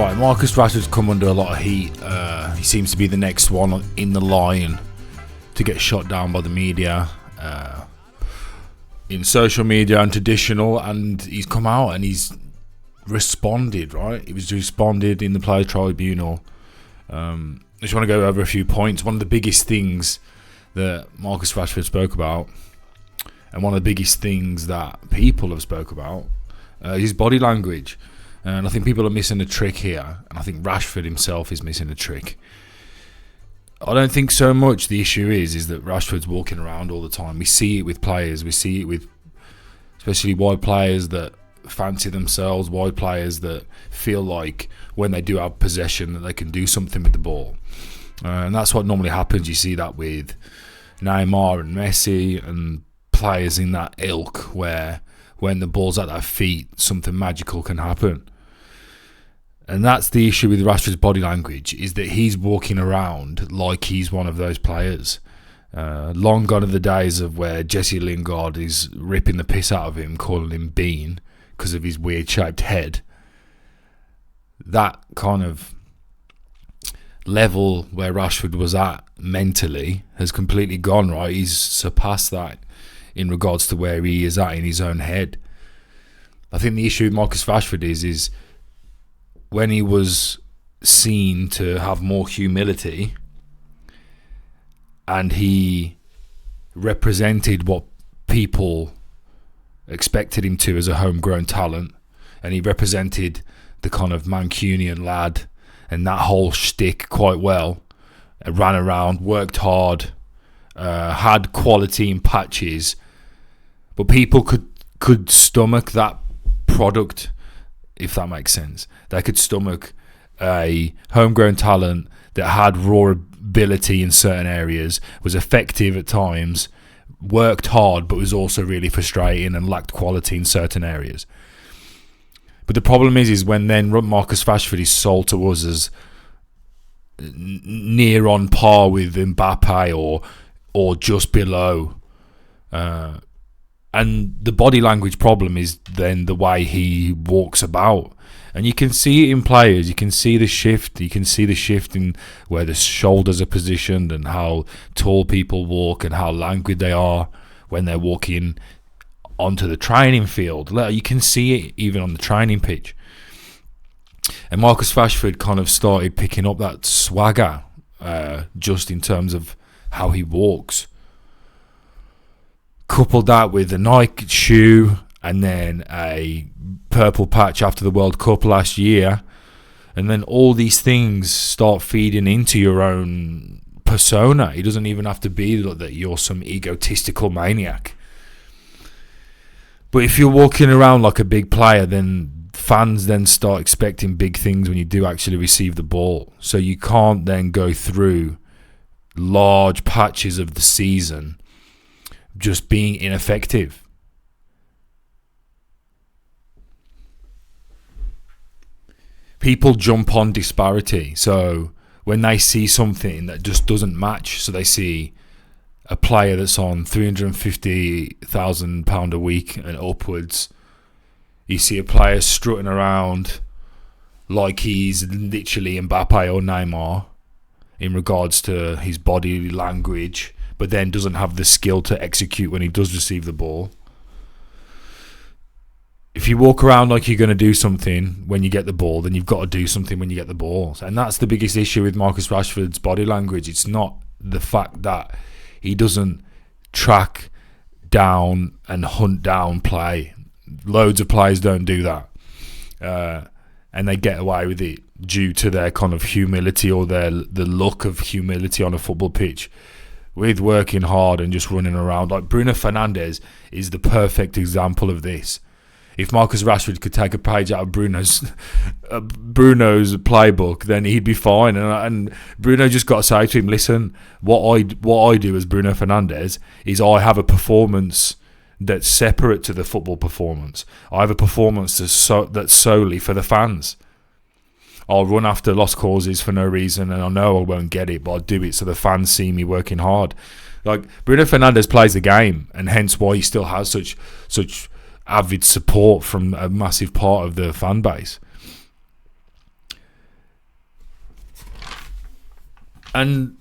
Right, Marcus Rashford's come under a lot of heat. He seems to be the next one in the line to get shot down by the media, in social media and traditional, and he's come out and he's responded, right? He was responded in the player tribunal. I just want to go over a few points. One of the biggest things that Marcus Rashford spoke about, and one of the biggest things that people have spoke about, is his body language. And I think people are missing a trick here, and I think Rashford himself is missing a trick. I don't think so much the issue is that Rashford's walking around all the time. We see it with players. We see it with especially wide players that fancy themselves, wide players that feel like when they do have possession that they can do something with the ball. And that's what normally happens. You see that with Neymar and Messi and players in that ilk where when the ball's at their feet, something magical can happen. And that's the issue with Rashford's body language, is that he's walking around like he's one of those players. Long gone are the days of where Jesse Lingard is ripping the piss out of him, calling him Bean because of his weird shaped head. That kind of level where Rashford was at mentally has completely gone, right? He's surpassed that in regards to where he is at in his own head. I think the issue with Marcus Rashford is when he was seen to have more humility and he represented what people expected him to as a homegrown talent, and he represented the kind of Mancunian lad and that whole shtick quite well, ran around, worked hard, had quality in patches, but people could stomach that product, if that makes sense. They could stomach a homegrown talent that had raw ability in certain areas, was effective at times, worked hard, but was also really frustrating and lacked quality in certain areas. But the problem is when then Marcus Rashford is sold to us as near on par with Mbappe or just below. And the body language problem is then the way he walks about. And you can see it in players. You can see the shift. You can see the shift in where the shoulders are positioned and how tall people walk and how languid they are when they're walking onto the training field. You can see it even on the training pitch. And Marcus Rashford kind of started picking up that swagger just in terms of how he walks. Coupled that with a Nike shoe and then a purple patch after the World Cup last year, and then all these things start feeding into your own persona. It doesn't even have to be that you're some egotistical maniac. But if you're walking around like a big player, then fans then start expecting big things when you do actually receive the ball. So you can't then go through large patches of the season just being ineffective. People jump on disparity. So when they see something that just doesn't match, so they see a player that's on £350,000 a week and upwards, you see a player strutting around like he's literally Mbappe or Neymar in regards to his body language, but then doesn't have the skill to execute when he does receive the ball. If you walk around like you're going to do something when you get the ball, then you've got to do something when you get the ball. And that's the biggest issue with Marcus Rashford's body language. It's not the fact that he doesn't track down and hunt down play. Loads of players don't do that. And they get away with it due to their kind of humility or the look of humility on a football pitch, with working hard and just running around. Like Bruno Fernandes is the perfect example of this. If Marcus Rashford could take a page out of Bruno's playbook, then he'd be fine. And Bruno just got to say to him, listen, what I do as Bruno Fernandes is I have a performance that's separate to the football performance. I have a performance that's solely for the fans. I'll run after lost causes for no reason, and I know I won't get it, but I'll do it so the fans see me working hard. Like Bruno Fernandes plays the game, and hence why he still has such avid support from a massive part of the fan base. And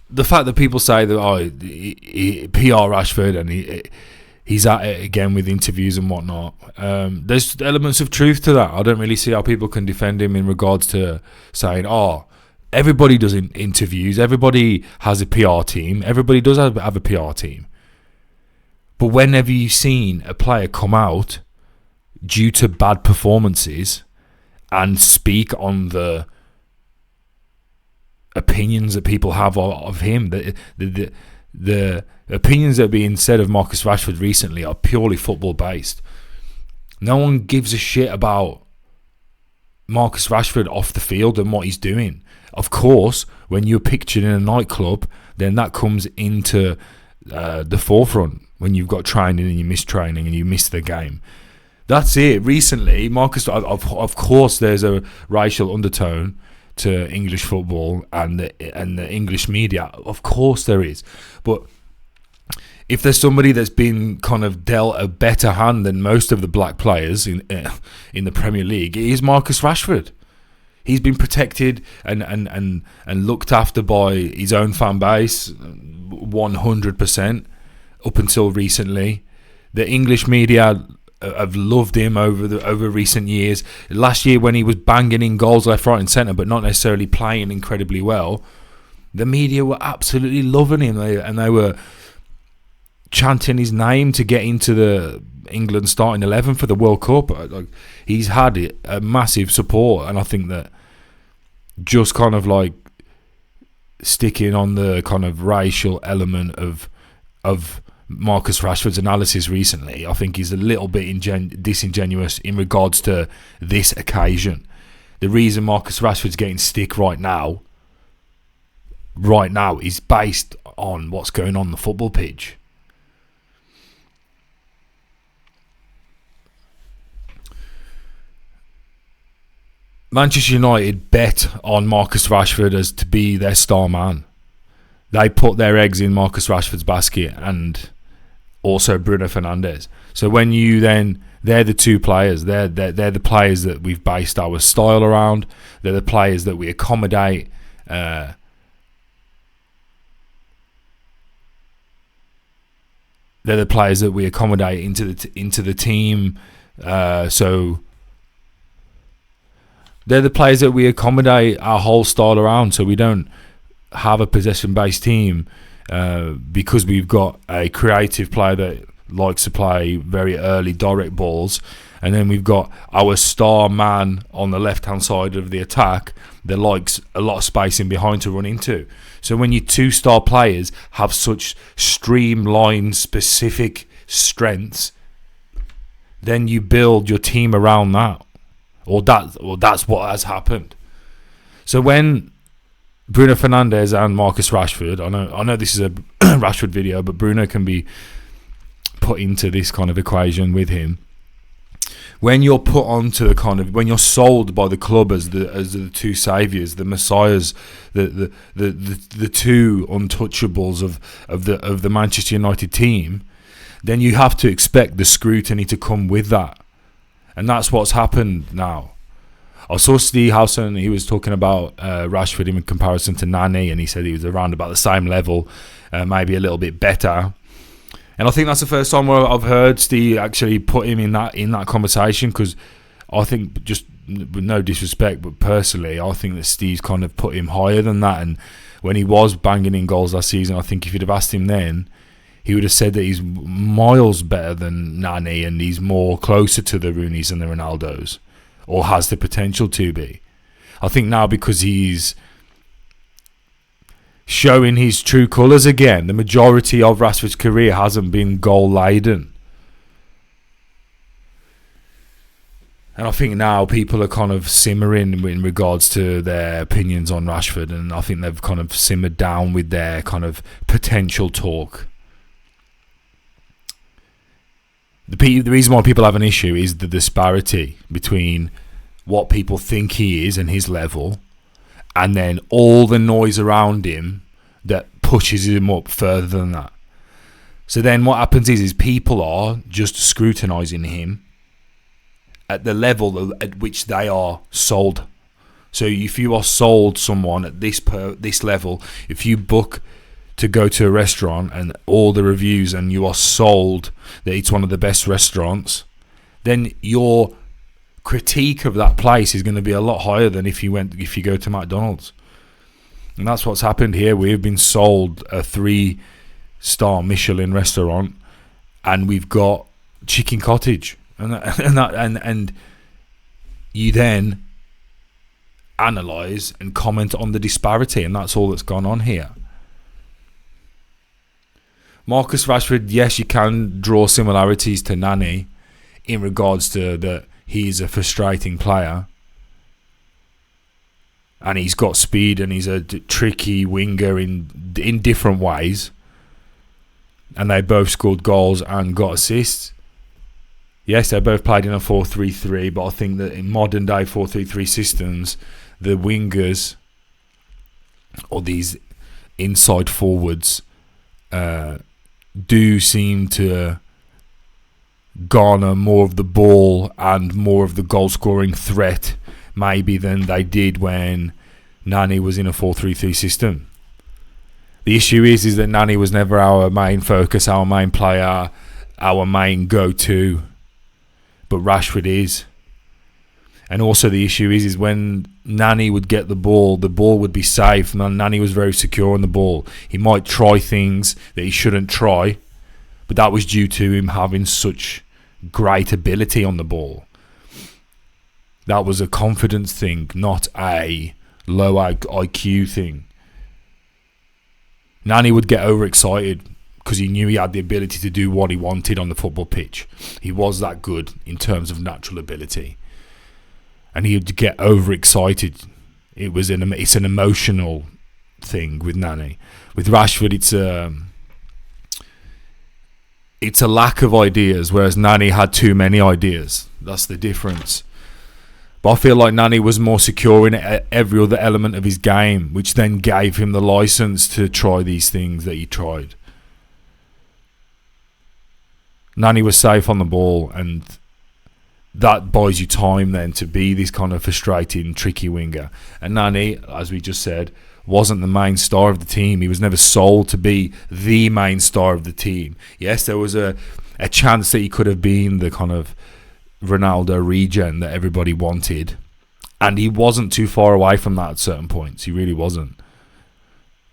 the fact that people say that he PR Rashford and he's at it again with interviews and whatnot, there's elements of truth to that. I don't really see how people can defend him in regards to saying, everybody does interviews, everybody has a PR team, everybody does have a PR team. But whenever you've seen a player come out due to bad performances and speak on the opinions that people have of him, the opinions that are being said of Marcus Rashford recently are purely football based. No one gives a shit about Marcus Rashford off the field and what he's doing. Of course, when you're pictured in a nightclub, then that comes into the forefront when you've got training and you miss training and you miss the game. That's it. Recently, Marcus, of course, there's a racial undertone to English football and the English media. Of course there is. But if there's somebody that's been kind of dealt a better hand than most of the black players in the Premier League, it is Marcus Rashford. He's been protected and looked after by his own fan base 100% up until recently. The English media have loved him over recent years. Last year, when he was banging in goals left, right and centre, but not necessarily playing incredibly well, the media were absolutely loving him, and they were chanting his name to get into the England starting 11 for the World Cup. He's had a massive support, and I think that just kind of like sticking on the kind of racial element of Marcus Rashford's analysis recently, I think he's a little bit disingenuous in regards to this occasion. The reason Marcus Rashford's getting stick right now is based on what's going on the football pitch. Manchester United bet on Marcus Rashford as to be their star man. They put their eggs in Marcus Rashford's basket and also Bruno Fernandes. So when you then, they're the two players. They're the players that we've based our style around. They're the players that we accommodate. They're the players that we accommodate into the team. So they're the players that we accommodate our whole style around. So we don't have a possession-based team because we've got a creative player that likes to play very early direct balls, and then we've got our star man on the left-hand side of the attack that likes a lot of space in behind to run into. So when your two star players have such streamlined, specific strengths, then you build your team around that. Or that's what has happened. So when Bruno Fernandes and Marcus Rashford, I know this is a Rashford video, but Bruno can be put into this kind of equation with him. When you're put onto the kind of, when you're sold by the club as the two saviours, the messiahs, the two untouchables of the Manchester United team, then you have to expect the scrutiny to come with that. And that's what's happened now. I saw Steve Howson, he was talking about Rashford in comparison to Nani, and he said he was around about the same level, maybe a little bit better. And I think that's the first time where I've heard Steve actually put him in that conversation, because I think, just with no disrespect, but personally, I think that Steve's kind of put him higher than that. And when he was banging in goals last season, I think if you'd have asked him then, he would have said that he's miles better than Nani and he's more closer to the Rooneys and the Ronaldos, or has the potential to be. I think now, because he's showing his true colours again, the majority of Rashford's career hasn't been goal-laden. And I think now people are kind of simmering in regards to their opinions on Rashford, and I think they've kind of simmered down with their kind of potential talk. The reason why people have an issue is the disparity between what people think he is and his level, and then all the noise around him that pushes him up further than that. So then what happens is people are just scrutinising him at the level at which they are sold So if you are sold someone at this level, if you book to go to a restaurant and all the reviews and you are sold that it's one of the best restaurants, then your critique of that place is going to be a lot higher than if you go to McDonald's. And that's what's happened here. We've been sold a 3-star Michelin restaurant, and we've got chicken cottage, and you then analyse and comment on the disparity, and that's all that's gone on here. Marcus Rashford, yes, you can draw similarities to Nani in regards to that he's a frustrating player and he's got speed and he's a tricky winger in different ways, and they both scored goals and got assists. Yes, they both played in a 4-3-3, but I think that in modern day 4-3-3 systems, the wingers or these inside forwards do seem to garner more of the ball and more of the goal scoring threat maybe than they did when Nani was in a 4-3-3 system. The issue is that Nani was never our main focus, our main player, our main go-to, but Rashford is. And also the issue is when Nani would get the ball would be safe. Nani was very secure on the ball. He might try things that he shouldn't try, but that was due to him having such great ability on the ball. That was a confidence thing, not a low IQ thing. Nani would get overexcited because he knew he had the ability to do what he wanted on the football pitch. He was that good in terms of natural ability. And he would get overexcited. It's an emotional thing with Nani. With Rashford, it's a lack of ideas, whereas Nani had too many ideas. That's the difference. But I feel like Nani was more secure in every other element of his game, which then gave him the license to try these things that he tried. Nani was safe on the ball, and that buys you time then to be this kind of frustrating, tricky winger. And Nani, as we just said, wasn't the main star of the team. He was never sold to be the main star of the team. Yes, there was a chance that he could have been the kind of Ronaldo regen that everybody wanted, and he wasn't too far away from that at certain points. He really wasn't,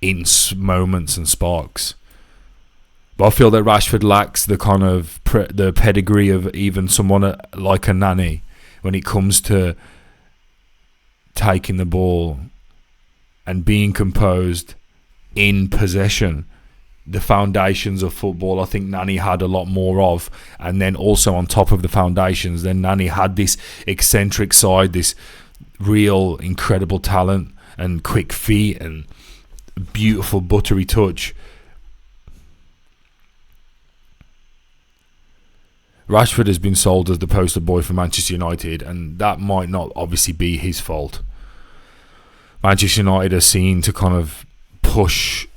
in moments and sparks. But I feel that Rashford lacks the kind of the pedigree of even someone like a Nani when it comes to taking the ball and being composed in possession. The foundations of football, I think Nani had a lot more of, and then also on top of the foundations, then Nani had this eccentric side, this real incredible talent and quick feet and beautiful buttery touch. Rashford has been sold as the poster boy for Manchester United, and that might not obviously be his fault. Manchester United are seen to kind of push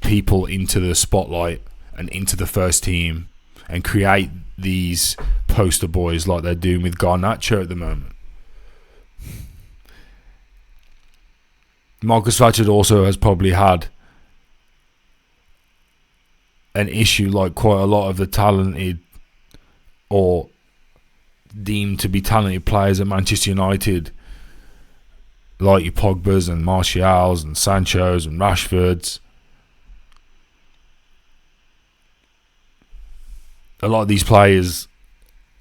people into the spotlight and into the first team and create these poster boys like they're doing with Garnacho at the moment. Marcus Rashford also has probably had an issue like quite a lot of the talented or deemed to be talented players at Manchester United, like your Pogbas and Martials and Sanchos and Rashfords. A lot of these players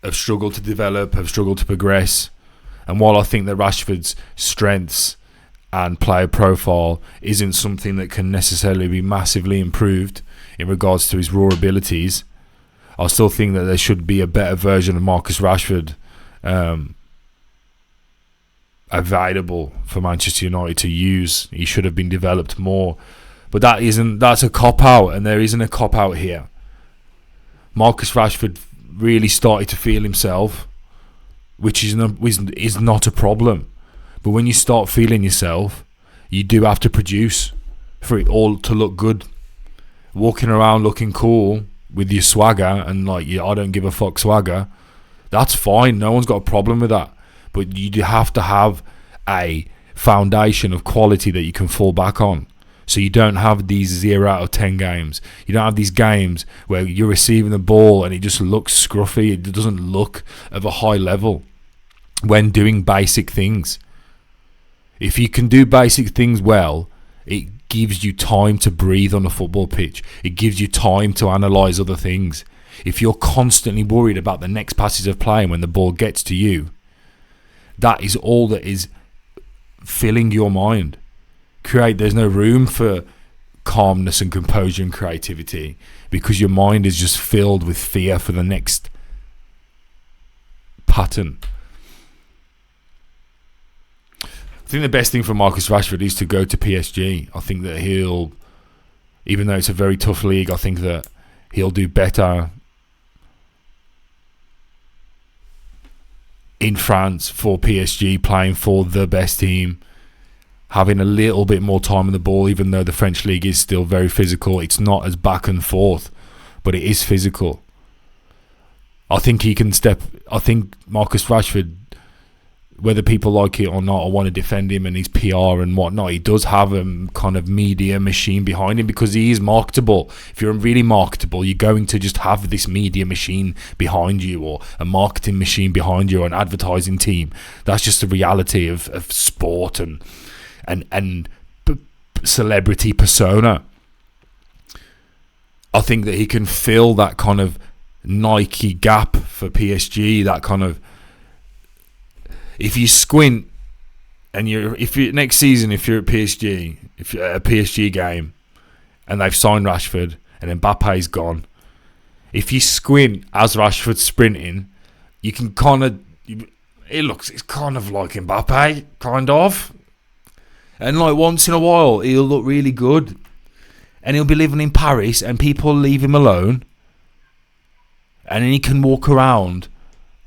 have struggled to develop, have struggled to progress. And while I think that Rashford's strengths and player profile isn't something that can necessarily be massively improved in regards to his raw abilities, I still think that there should be a better version of Marcus Rashford available for Manchester United to use. He should have been developed more. But that's a cop-out, and there isn't a cop-out here. Marcus Rashford really started to feel himself, which is not a problem. But when you start feeling yourself, you do have to produce for it all to look good. Walking around looking cool with your swagger and like your I don't give a fuck swagger, that's fine. No one's got a problem with that. But you have to have a foundation of quality that you can fall back on. So you don't have these 0 out of 10 games. You don't have these games where you're receiving the ball and it just looks scruffy. It doesn't look of a high level when doing basic things. If you can do basic things well, it gives you time to breathe on a football pitch. It gives you time to analyse other things. If you're constantly worried about the next passage of play and when the ball gets to you, that is all that is filling your mind. There's no room for calmness and composure and creativity because your mind is just filled with fear for the next pattern. I think the best thing for Marcus Rashford is to go to PSG. I think that he'll, even though it's a very tough league, I think that he'll do better in France for PSG, playing for the best team, having a little bit more time on the ball, even though the French league is still very physical. It's not as back and forth, but it is physical. I think he can I think Marcus Rashford, whether people like it or not, I want to defend him and his PR and whatnot, he does have a kind of media machine behind him because he is marketable. If you're really marketable, you're going to just have this media machine behind you, or a marketing machine behind you, or an advertising team. That's just the reality of sport and celebrity persona. I think that he can fill that kind of Nike gap for PSG, that kind of, if you squint and if you next season, if you're at PSG, if you're at a PSG game and they've signed Rashford and Mbappe's gone, if you squint as Rashford's sprinting, you can kind of, it's kind of like Mbappe, kind of. And like once in a while, he'll look really good. And he'll be living in Paris and people leave him alone. And then he can walk around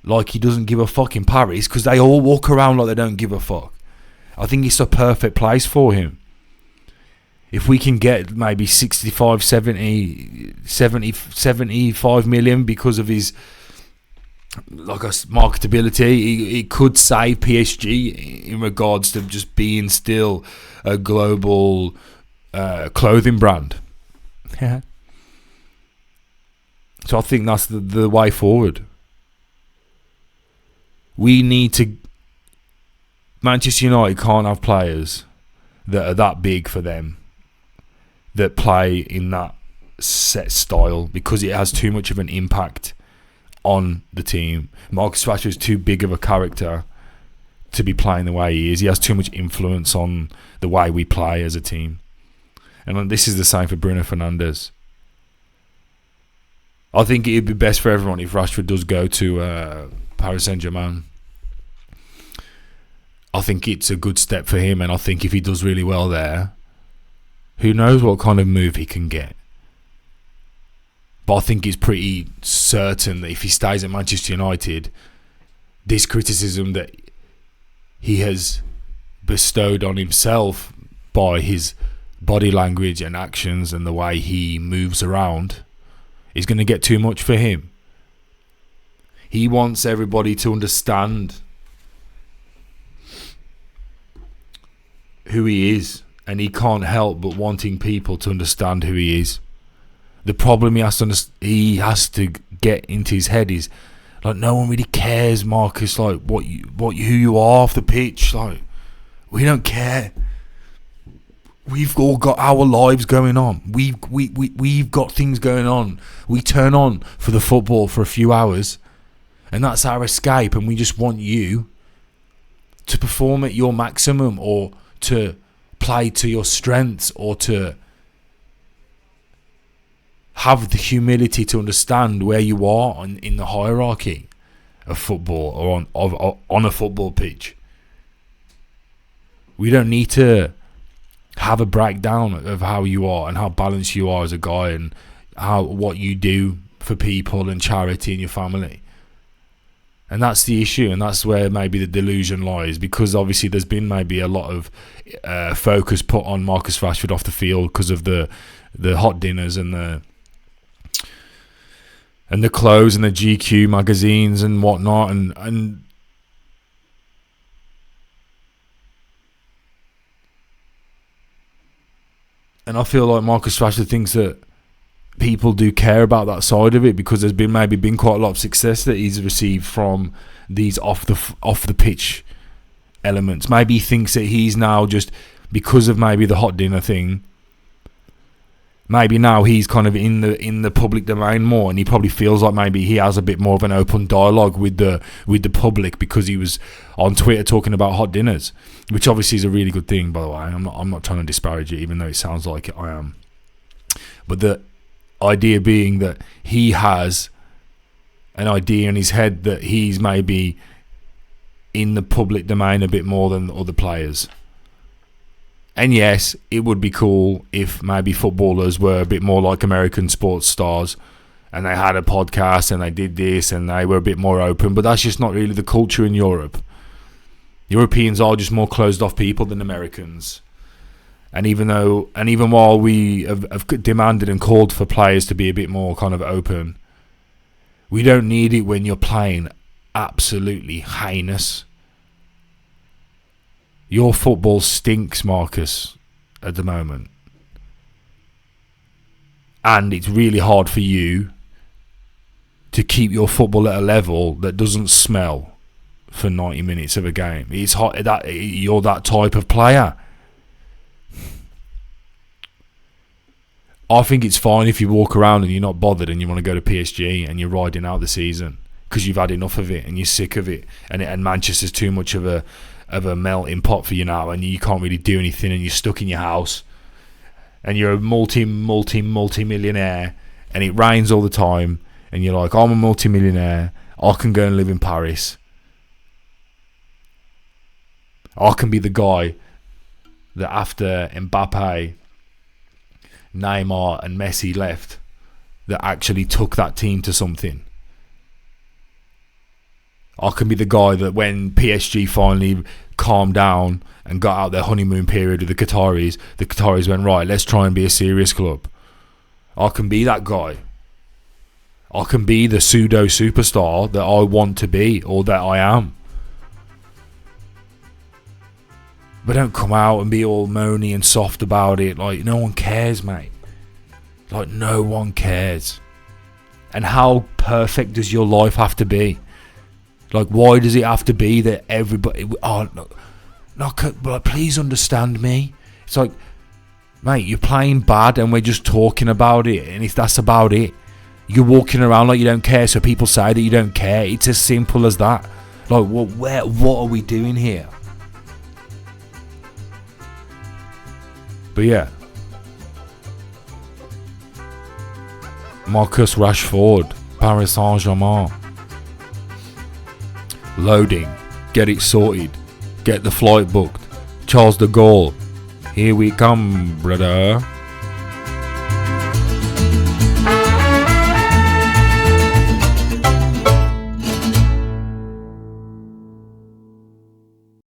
like he doesn't give a fuck in Paris, because they all walk around like they don't give a fuck. I think it's a perfect place for him. If we can get maybe 65, 70, 75 million because of his marketability, it could save PSG in regards to just being still a global clothing brand. Yeah. So I think that's the way forward. We need to. Manchester United can't have players that are that big for them, that play in that set style, because it has too much of an impact on the team. Marcus Rashford is too big of a character to be playing the way he is. He has too much influence on the way we play as a team. And this is the same for Bruno Fernandes. I think it would be best for everyone if Rashford does go to Paris Saint-Germain. I think it's a good step for him, and I think if he does really well there, who knows what kind of move he can get. But I think it's pretty certain that if he stays at Manchester United, this criticism that he has bestowed on himself by his body language and actions and the way he moves around is going to get too much for him. He wants everybody to understand who he is, and he can't help but wanting people to understand who he is. The problem he has to get into his head is, like, no one really cares, Marcus, like who you are off the pitch. Like, we don't care. We've all got our lives going on. We've got things going on. We turn on for the football for a few hours, and that's our escape. And we just want you to perform at your maximum, or to play to your strengths, or to have the humility to understand where you are in the hierarchy of football, or on a football pitch. We don't need to have a breakdown of how you are and how balanced you are as a guy, and what you do for people and charity and your family. And that's the issue, and that's where maybe the delusion lies, because obviously there's been maybe a lot of focus put on Marcus Rashford off the field because of the hot dinners and the clothes and the GQ magazines and whatnot, and And I feel like Marcus Rashford thinks that people do care about that side of it, because there's been quite a lot of success that he's received from these off the pitch elements. Maybe he thinks that he's now, just because of maybe the hot dinner thing, maybe now he's kind of in the public domain more, and he probably feels like maybe he has a bit more of an open dialogue with the public, because he was on Twitter talking about hot dinners, which obviously is a really good thing, by the way. I'm not trying to disparage it, even though it sounds like it, I am. But the idea being that he has an idea in his head that he's maybe in the public domain a bit more than other players. And yes, it would be cool if maybe footballers were a bit more like American sports stars, and they had a podcast and they did this and they were a bit more open, but that's just not really the culture in Europe. Europeans are just more closed off people than Americans. And even while we have demanded and called for players to be a bit more kind of open, we don't need it when you're playing absolutely heinous. Your football stinks, Marcus, at the moment. And it's really hard for you to keep your football at a level that doesn't smell for 90 minutes of a game. It's hot that you're that type of player. I think it's fine if you walk around and you're not bothered and you want to go to PSG and you're riding out the season because you've had enough of it and you're sick of it, and Manchester's too much of a melting pot for you now, and you can't really do anything, and you're stuck in your house and you're a multi-millionaire and it rains all the time, and you're like, I'm a multi-millionaire, I can go and live in Paris. I can be the guy that after Mbappe, Neymar and Messi left, that actually took that team to something. I can be the guy that when PSG finally calmed down and got out their honeymoon period with the Qataris went, right, let's try and be a serious club. I can be that guy. I can be the pseudo superstar that I want to be, or that I am. But don't come out and be all moany and soft about it. Like, no one cares, mate. Like, no one cares. And how perfect does your life have to be? Like, why does it have to be that everybody... Oh, no, but please understand me. It's like, mate, you're playing bad and we're just talking about it. And if that's about it, you're walking around like you don't care, so people say that you don't care. It's as simple as that. Like, what are we doing here? But yeah, Marcus Rashford, Paris Saint-Germain. Loading, get it sorted, get the flight booked. Charles de Gaulle, here we come, brother.